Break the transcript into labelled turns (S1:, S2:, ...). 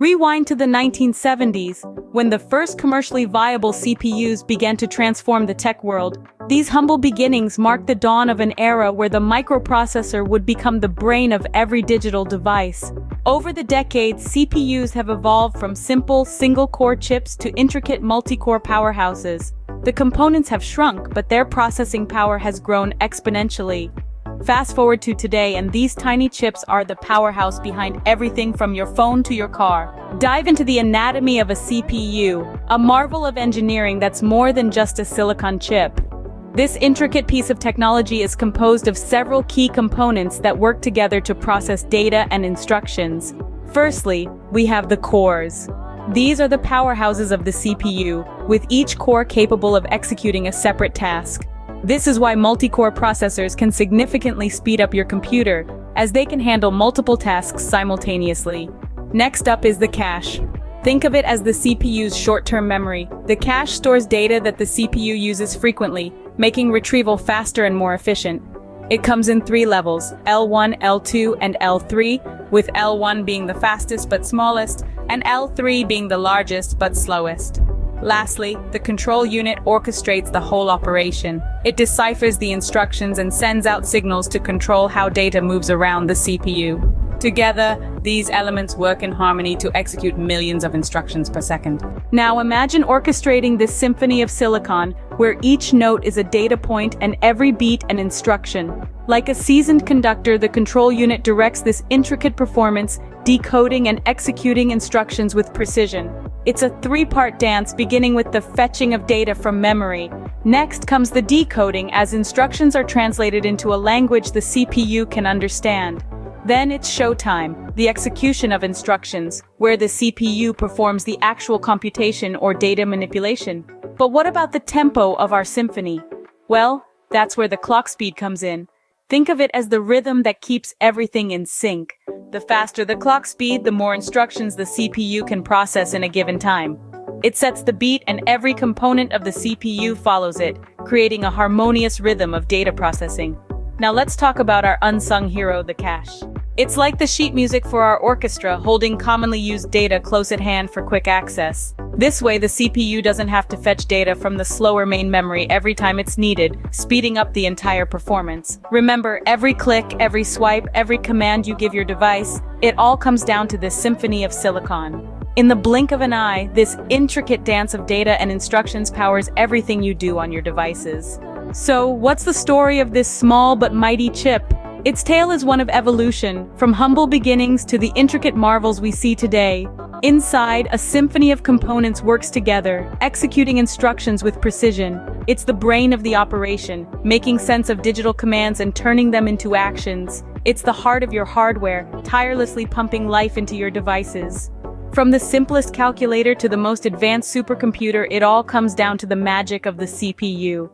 S1: Rewind to the 1970s, when the first commercially viable CPUs began to transform the tech world. These humble beginnings marked the dawn of an era where the microprocessor would become the brain of every digital device. Over the decades, CPUs have evolved from simple, single-core chips to intricate multi-core powerhouses. The components have shrunk, but their processing power has grown exponentially. Fast forward to today, and these tiny chips are the powerhouse behind everything from your phone to your car. Dive into the anatomy of a CPU, a marvel of engineering that's more than just a silicon chip. This intricate piece of technology is composed of several key components that work together to process data and instructions. Firstly, we have the cores. These are the powerhouses of the CPU, with each core capable of executing a separate task. This is why multi-core processors can significantly speed up your computer, as they can handle multiple tasks simultaneously. Next up is the cache. Think of it as the CPU's short-term memory. The cache stores data that the CPU uses frequently, making retrieval faster and more efficient. It comes in 3 levels, L1, L2, and L3, with L1 being the fastest but smallest, and L3 being the largest but slowest. Lastly, the control unit orchestrates the whole operation. It deciphers the instructions and sends out signals to control how data moves around the CPU. Together, these elements work in harmony to execute millions of instructions per second. Now imagine orchestrating this symphony of silicon, where each note is a data point and every beat an instruction. Like a seasoned conductor, the control unit directs this intricate performance, decoding and executing instructions with precision. It's a 3-part dance, beginning with the fetching of data from memory. Next comes the decoding, as instructions are translated into a language the CPU can understand. Then it's showtime, the execution of instructions, where the CPU performs the actual computation or data manipulation. But what about the tempo of our symphony? Well, that's where the clock speed comes in. Think of it as the rhythm that keeps everything in sync. The faster the clock speed, the more instructions the CPU can process in a given time. It sets the beat, and every component of the CPU follows it, creating a harmonious rhythm of data processing. Now let's talk about our unsung hero, the cache. It's like the sheet music for our orchestra, holding commonly used data close at hand for quick access. This way, the CPU doesn't have to fetch data from the slower main memory every time it's needed, speeding up the entire performance. Remember, every click, every swipe, every command you give your device, it all comes down to this symphony of silicon. In the blink of an eye, this intricate dance of data and instructions powers everything you do on your devices. So, what's the story of this small but mighty chip? Its tale is one of evolution, from humble beginnings to the intricate marvels we see today. Inside, a symphony of components works together, executing instructions with precision. It's the brain of the operation, making sense of digital commands and turning them into actions. It's the heart of your hardware, tirelessly pumping life into your devices. From the simplest calculator to the most advanced supercomputer, it all comes down to the magic of the CPU.